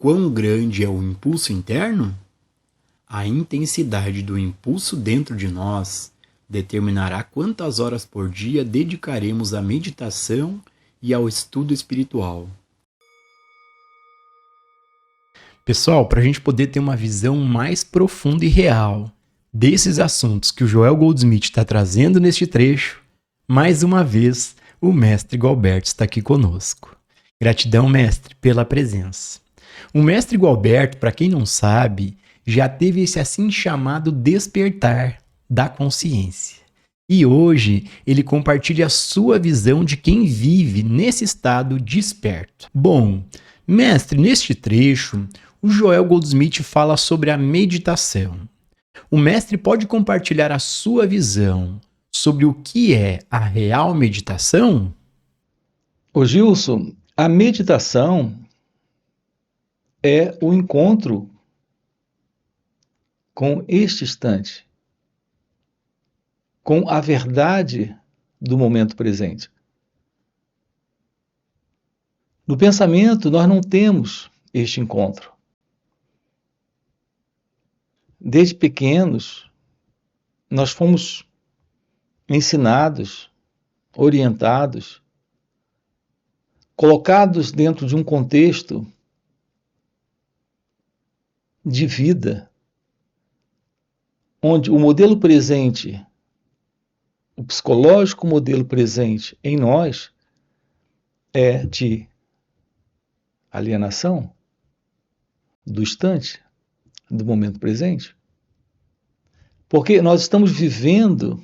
quão grande é o impulso interno? A intensidade do impulso dentro de nós determinará quantas horas por dia dedicaremos à meditação e ao estudo espiritual. Pessoal, para a gente poder ter uma visão mais profunda e real desses assuntos que o Joel Goldsmith está trazendo neste trecho, mais uma vez o mestre Gualberto está aqui conosco. Gratidão, mestre, pela presença. O mestre Gualberto, para quem não sabe, já teve esse assim chamado despertar da consciência. E hoje ele compartilha a sua visão de quem vive nesse estado desperto. Bom, mestre, neste trecho, o Joel Goldsmith fala sobre a meditação. O mestre pode compartilhar a sua visão sobre o que é a real meditação? Ô Gilson, a meditação é o encontro com este instante, com a verdade do momento presente. No pensamento, nós não temos este encontro. Desde pequenos, nós fomos ensinados, orientados, colocados dentro de um contexto de vida, onde o modelo presente, o psicológico modelo presente em nós é de alienação do instante, do momento presente. Porque nós estamos vivendo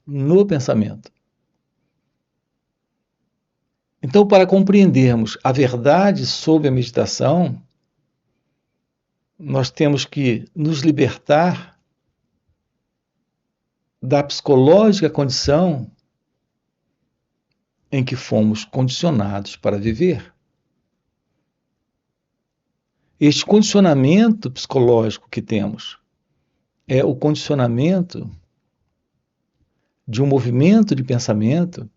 no pensamento. Então, para compreendermos a verdade sobre a meditação, nós temos que nos libertar da psicológica condição em que fomos condicionados para viver. Este condicionamento psicológico que temos é o condicionamento de um movimento de pensamento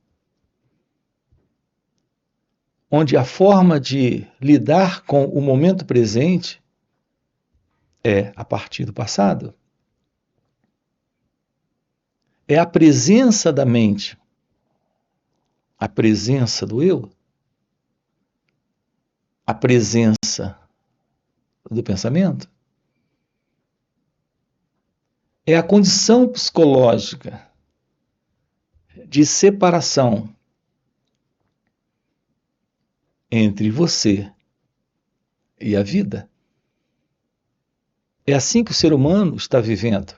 onde a forma de lidar com o momento presente é a partir do passado. É a presença da mente, a presença do eu, a presença do pensamento. É a condição psicológica de separação entre você e a vida. É assim que o ser humano está vivendo.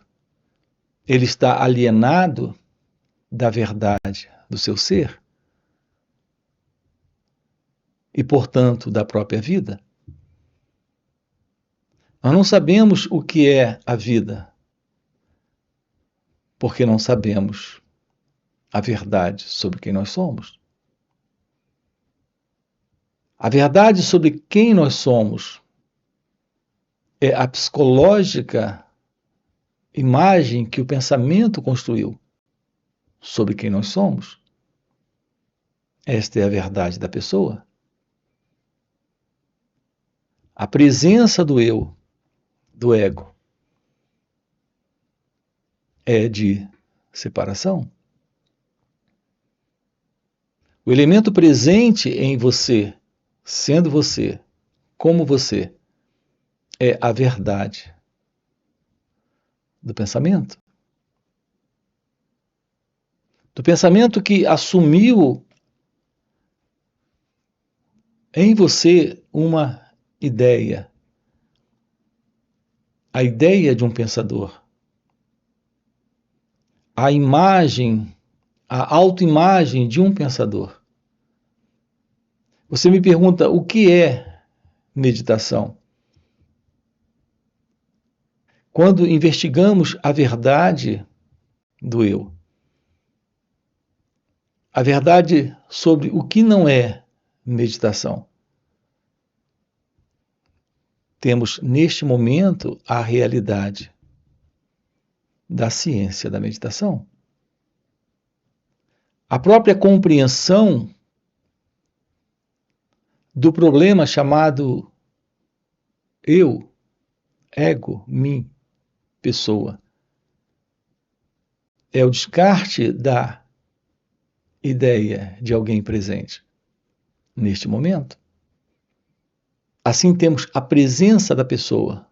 Ele está alienado da verdade do seu ser e, portanto, da própria vida. Nós não sabemos o que é a vida, porque não sabemos a verdade sobre quem nós somos. A verdade sobre quem nós somos é a psicológica imagem que o pensamento construiu sobre quem nós somos. Esta é a verdade da pessoa. A presença do eu, do ego, é de separação. O elemento presente em você, sendo você, como você, é a verdade do pensamento. Do pensamento que assumiu em você uma ideia. A ideia de um pensador. A imagem, a autoimagem de um pensador. Você me pergunta o que é meditação? Quando investigamos a verdade do eu, a verdade sobre o que não é meditação, temos neste momento a realidade da ciência da meditação. A própria compreensão do problema chamado eu, ego, mim, pessoa. É o descarte da ideia de alguém presente neste momento. Assim, temos a presença da pessoa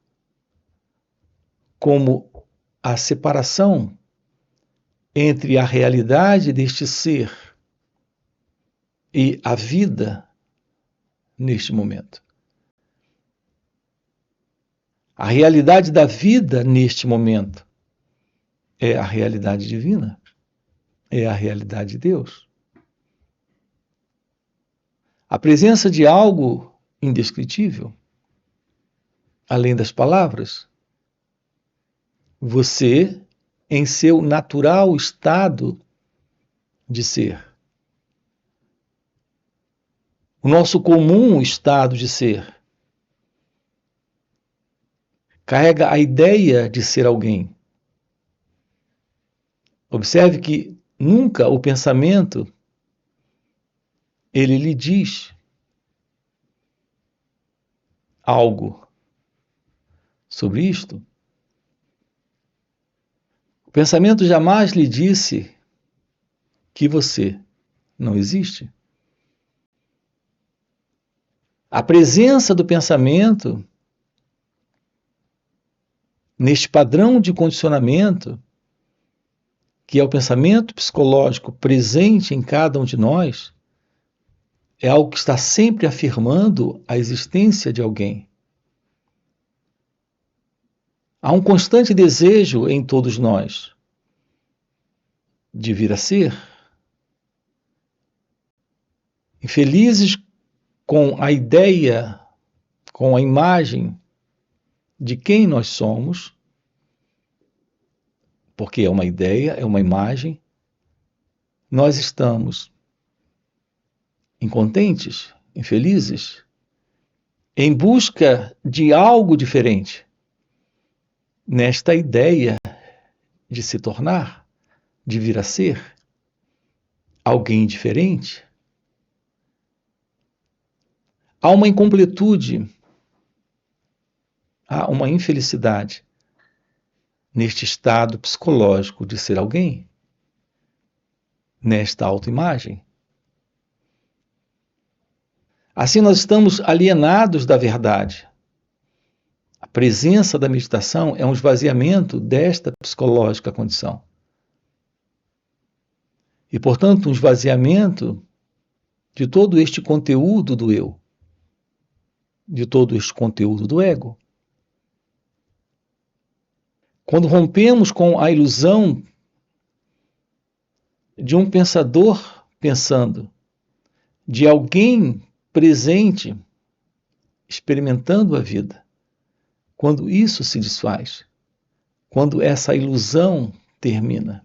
como a separação entre a realidade deste ser e a vida neste momento. A realidade da vida neste momento é a realidade divina, é a realidade de Deus. A presença de algo indescritível, além das palavras, você, em seu natural estado de ser, o nosso comum estado de ser, carrega a ideia de ser alguém. Observe que nunca o pensamento ele lhe diz algo sobre isto. O pensamento jamais lhe disse que você não existe. A presença do pensamento neste padrão de condicionamento, que é o pensamento psicológico presente em cada um de nós, é algo que está sempre afirmando a existência de alguém. Há um constante desejo em todos nós de vir a ser. Infelizes com a ideia, com a imagem de quem nós somos, porque é uma ideia, é uma imagem, nós estamos incontentes, infelizes, em busca de algo diferente, nesta ideia de se tornar, de vir a ser alguém diferente. Há uma incompletude, há uma infelicidade neste estado psicológico de ser alguém, nesta autoimagem. Assim, nós estamos alienados da verdade. A presença da meditação é um esvaziamento desta psicológica condição. E, portanto, um esvaziamento de todo este conteúdo do eu, de todo este conteúdo do ego. Quando rompemos com a ilusão de um pensador pensando, de alguém presente experimentando a vida, quando isso se desfaz, quando essa ilusão termina,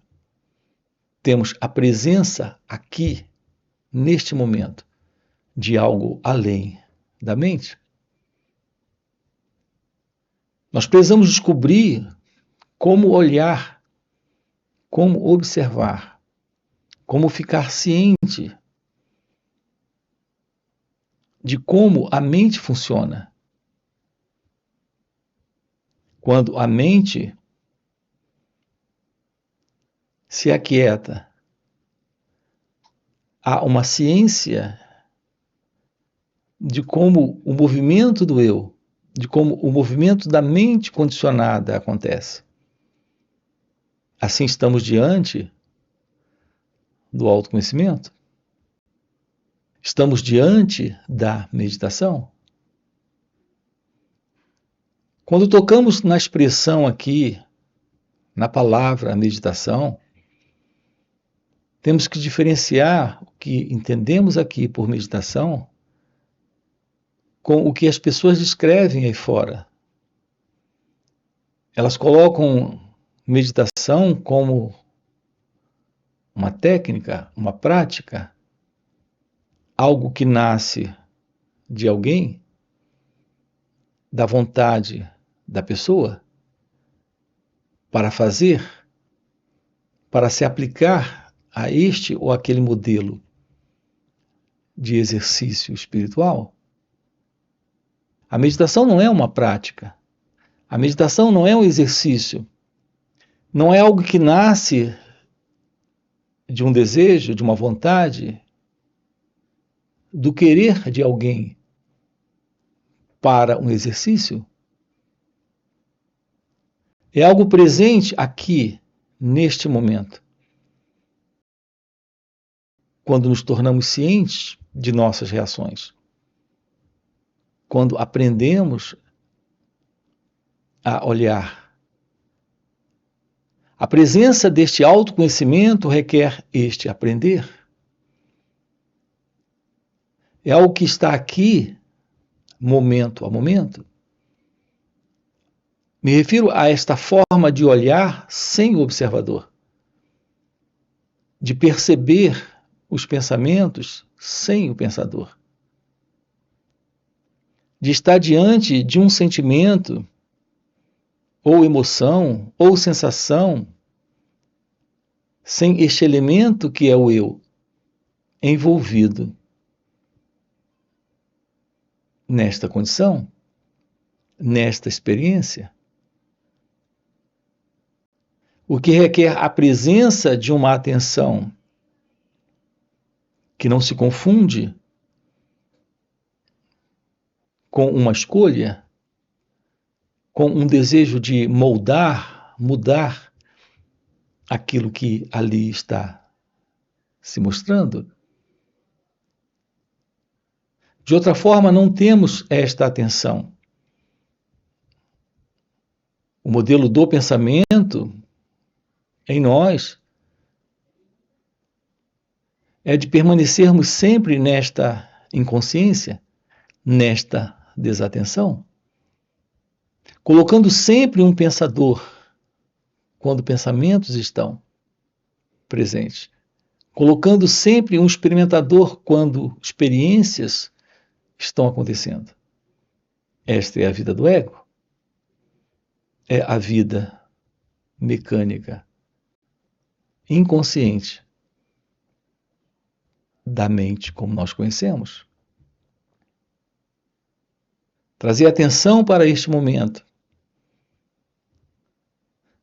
temos a presença aqui, neste momento, de algo além da mente. Nós precisamos descobrir como olhar, como observar, como ficar ciente de como a mente funciona. Quando a mente se aquieta, há uma ciência de como o movimento do eu, de como o movimento da mente condicionada acontece. Assim estamos diante do autoconhecimento. Estamos diante da meditação. Quando tocamos na expressão aqui, na palavra meditação, temos que diferenciar o que entendemos aqui por meditação com o que as pessoas descrevem aí fora. Elas colocam meditação como uma técnica, uma prática, algo que nasce de alguém, da vontade da pessoa, para fazer, para se aplicar a este ou aquele modelo de exercício espiritual. A meditação não é uma prática. A meditação não é um exercício. Não é algo que nasce de um desejo, de uma vontade, do querer de alguém para um exercício. É algo presente aqui, neste momento. Quando nos tornamos cientes de nossas reações. Quando aprendemos a olhar. A presença deste autoconhecimento requer este aprender. É algo que está aqui, momento a momento. Me refiro a esta forma de olhar sem o observador, de perceber os pensamentos sem o pensador, de estar diante de um sentimento, ou emoção, ou sensação, sem este elemento que é o eu, envolvido nesta condição, nesta experiência. O que requer a presença de uma atenção que não se confunde com uma escolha, com um desejo de moldar, mudar aquilo que ali está se mostrando. De outra forma, não temos esta atenção. O modelo do pensamento em nós é de permanecermos sempre nesta inconsciência, nesta desatenção, colocando sempre um pensador quando pensamentos estão presentes, colocando sempre um experimentador quando experiências estão acontecendo. Esta é a vida do ego. É a vida mecânica, inconsciente da mente como nós conhecemos. Trazer atenção para este momento.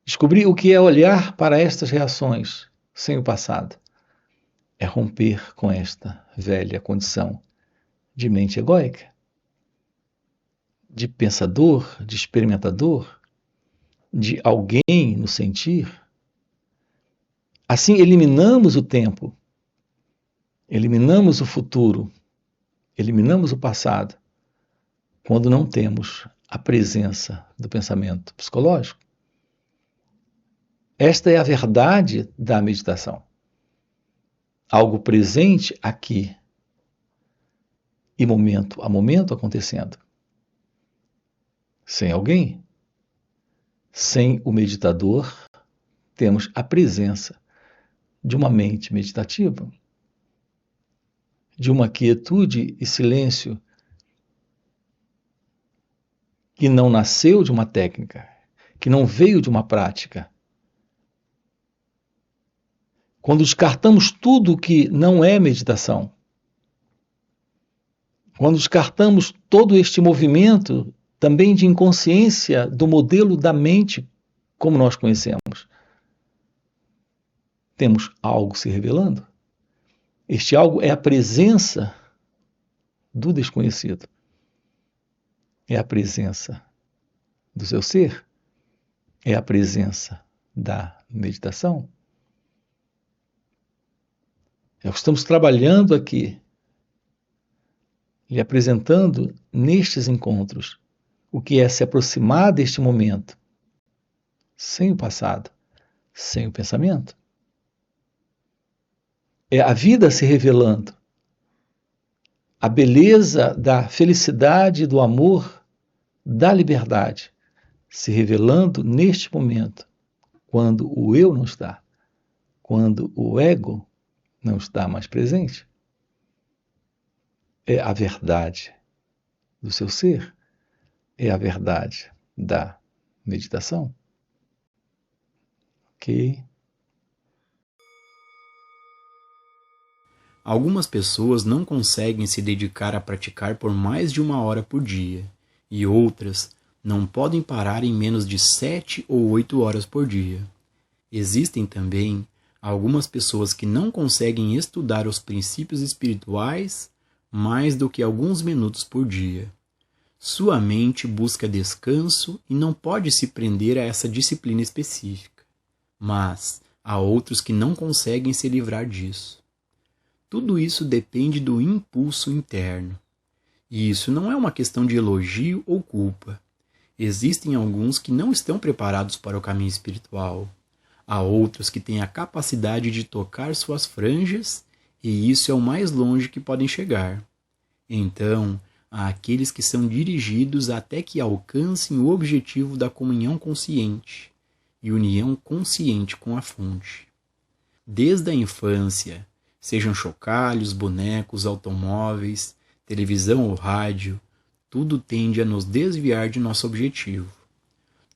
Descobrir o que é olhar para estas reações sem o passado. É romper com esta velha condição de mente egóica, de pensador, de experimentador, de alguém no sentir. Assim eliminamos o tempo, eliminamos o futuro, eliminamos o passado, quando não temos a presença do pensamento psicológico. Esta é a verdade da meditação. Algo presente aqui e momento a momento acontecendo. Sem alguém, sem o meditador, temos a presença de uma mente meditativa, de uma quietude e silêncio que não nasceu de uma técnica, que não veio de uma prática. Quando descartamos tudo que não é meditação, quando descartamos todo este movimento também de inconsciência do modelo da mente como nós conhecemos, temos algo se revelando. Este algo é a presença do desconhecido. É a presença do seu ser. É a presença da meditação. É o que estamos trabalhando aqui, lhe apresentando nestes encontros o que é se aproximar deste momento, sem o passado, sem o pensamento. É a vida se revelando, a beleza da felicidade, do amor, da liberdade, se revelando neste momento, quando o eu não está, quando o ego não está mais presente. É a verdade do seu ser, é a verdade da meditação. Ok? Algumas pessoas não conseguem se dedicar a praticar por mais de 1 hora por dia. e outras não podem parar em menos de 7 ou 8 horas por dia. Existem também algumas pessoas que não conseguem estudar os princípios espirituais mais do que alguns minutos por dia. Sua mente busca descanso e não pode se prender a essa disciplina específica. Mas há outros que não conseguem se livrar disso. Tudo isso depende do impulso interno. E isso não é uma questão de elogio ou culpa. Existem alguns que não estão preparados para o caminho espiritual. Há outros que têm a capacidade de tocar suas franjas, e isso é o mais longe que podem chegar. Então, há aqueles que são dirigidos até que alcancem o objetivo da comunhão consciente e união consciente com a fonte. Desde a infância, sejam chocalhos, bonecos, automóveis, televisão ou rádio, tudo tende a nos desviar de nosso objetivo.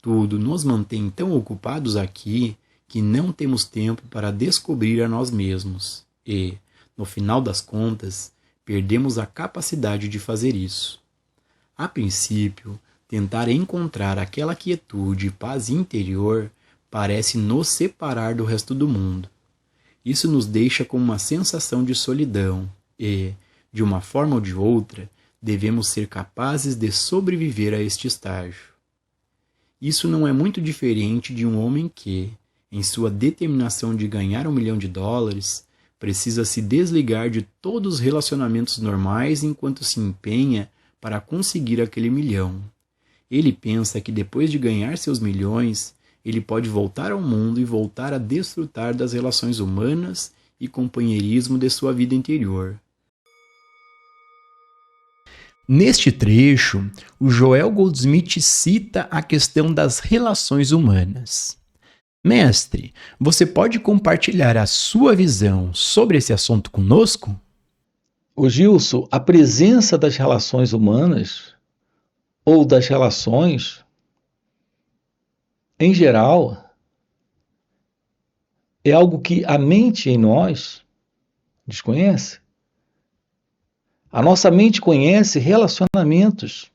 Tudo nos mantém tão ocupados aqui que não temos tempo para descobrir a nós mesmos e, no final das contas, perdemos a capacidade de fazer isso. A princípio, tentar encontrar aquela quietude e paz interior parece nos separar do resto do mundo. Isso nos deixa com uma sensação de solidão e, de uma forma ou de outra, devemos ser capazes de sobreviver a este estágio. Isso não é muito diferente de um homem que, em sua determinação de ganhar $1 milhão, precisa se desligar de todos os relacionamentos normais enquanto se empenha para conseguir aquele $1 milhão. Ele pensa que depois de ganhar seus milhões, ele pode voltar ao mundo e voltar a desfrutar das relações humanas e companheirismo de sua vida interior. Neste trecho, o Joel Goldsmith cita a questão das relações humanas. Mestre, você pode compartilhar a sua visão sobre esse assunto conosco? Ô Gilson, a presença das relações humanas, ou das relações, em geral, é algo que a mente em nós desconhece. A nossa mente conhece relacionamentos.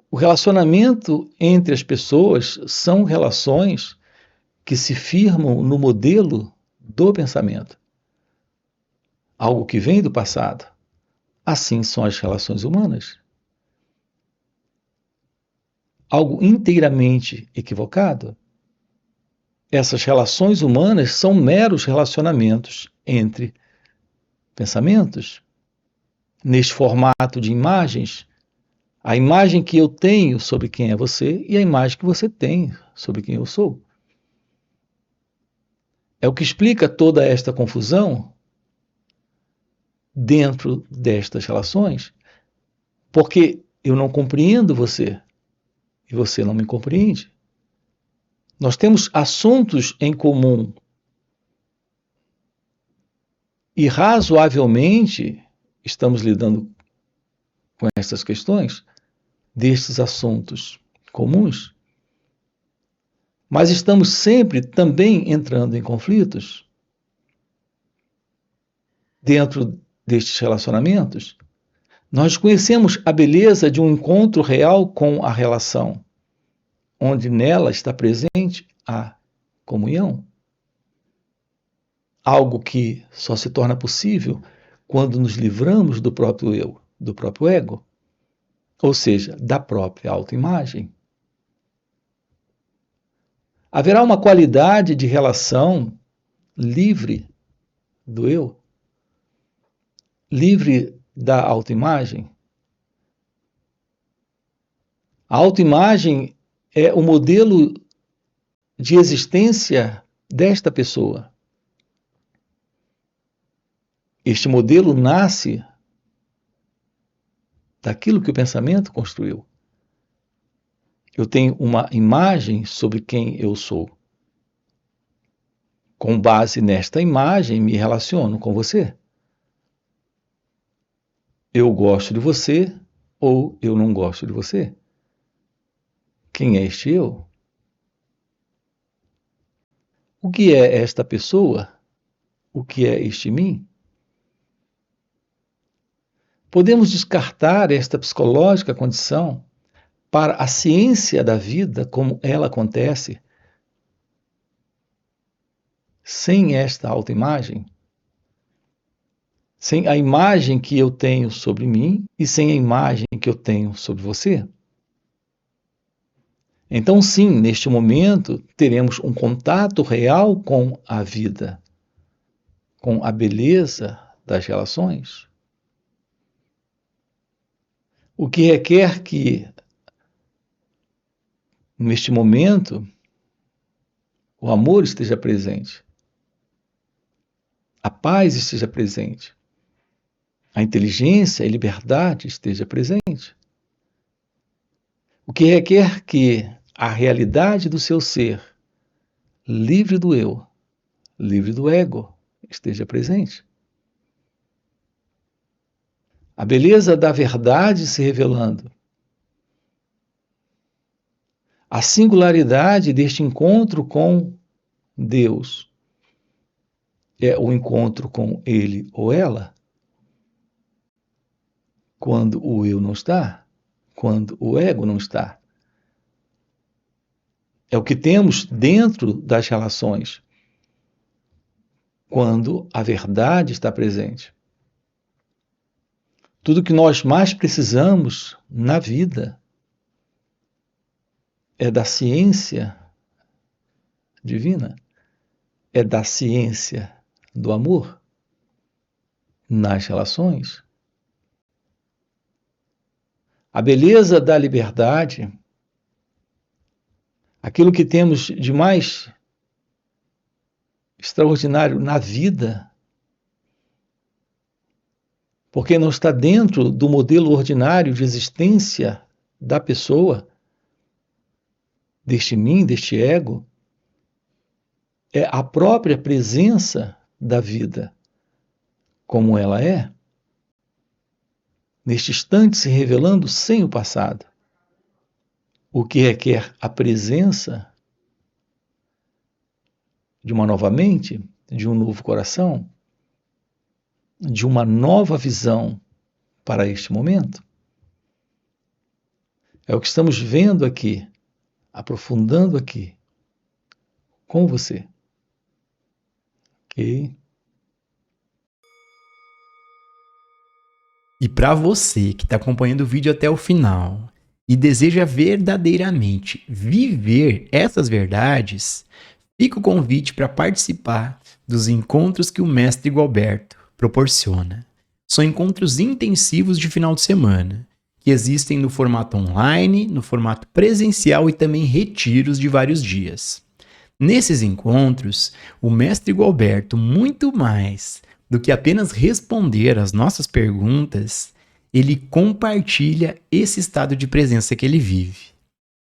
O relacionamento entre as pessoas são relações que se firmam no modelo do pensamento. Algo que vem do passado. Assim são as relações humanas. Algo inteiramente equivocado. Essas relações humanas são meros relacionamentos entre pensamentos, neste formato de imagens, a imagem que eu tenho sobre quem é você e a imagem que você tem sobre quem eu sou. É o que explica toda esta confusão dentro destas relações, porque eu não compreendo você e você não me compreende. Nós temos assuntos em comum e razoavelmente estamos lidando com essas questões destes assuntos comuns, mas estamos sempre também entrando em conflitos dentro destes relacionamentos. Nós conhecemos a beleza de um encontro real com a relação, onde nela está presente a comunhão. Algo que só se torna possível quando nos livramos do próprio eu, do próprio ego, ou seja, da própria autoimagem. Haverá uma qualidade de relação livre do eu, livre da autoimagem. A autoimagem é o modelo de existência desta pessoa. Este modelo nasce daquilo que o pensamento construiu. Eu tenho uma imagem sobre quem eu sou. Com base nesta imagem, me relaciono com você. Eu gosto de você ou eu não gosto de você. Quem é este eu? O que é esta pessoa? O que é este mim? Podemos descartar esta psicológica condição para a ciência da vida como ela acontece sem esta autoimagem? Sem a imagem que eu tenho sobre mim e sem a imagem que eu tenho sobre você? Então, sim, neste momento, teremos um contato real com a vida, com a beleza das relações. O que requer que, neste momento, o amor esteja presente, a paz esteja presente, a inteligência e liberdade esteja presente. O que requer que a realidade do seu ser, livre do eu, livre do ego, esteja presente. A beleza da verdade se revelando. A singularidade deste encontro com Deus é o encontro com ele ou ela, quando o eu não está, quando o ego não está. É o que temos dentro das relações, quando a verdade está presente. Tudo que nós mais precisamos na vida é da ciência divina, é da ciência do amor nas relações. A beleza da liberdade, aquilo que temos de mais extraordinário na vida, porque não está dentro do modelo ordinário de existência da pessoa, deste mim, deste ego, é a própria presença da vida, como ela é, neste instante se revelando sem o passado, o que requer a presença de uma nova mente, de um novo coração, de uma nova visão para este momento. É o que estamos vendo aqui, aprofundando aqui, com você. Ok? E para você que está acompanhando o vídeo até o final e deseja verdadeiramente viver essas verdades, fica o convite para participar dos encontros que o Mestre Gualberto proporciona. São encontros intensivos de final de semana, que existem no formato online, no formato presencial e também retiros de vários dias. Nesses encontros, o Mestre Gualberto, muito mais do que apenas responder às nossas perguntas, ele compartilha esse estado de presença que ele vive.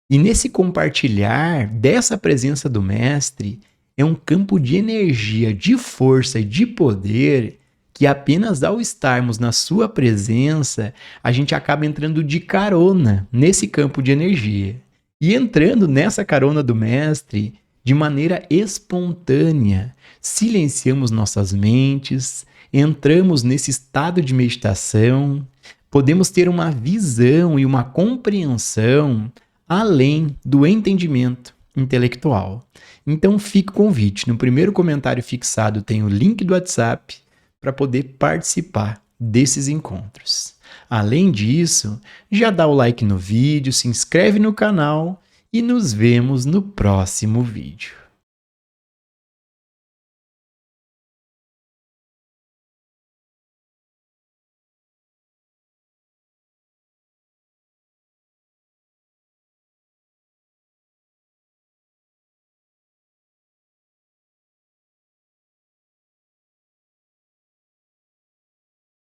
E nesse compartilhar dessa presença do Mestre, é um campo de energia, de força e de poder que apenas ao estarmos na sua presença, a gente acaba entrando de carona nesse campo de energia. E entrando nessa carona do Mestre, de maneira espontânea, silenciamos nossas mentes, entramos nesse estado de meditação, podemos ter uma visão e uma compreensão além do entendimento intelectual. Então fica o convite. No primeiro comentário fixado tem o link do WhatsApp para poder participar desses encontros. Além disso, já dá o like no vídeo, se inscreve no canal e nos vemos no próximo vídeo.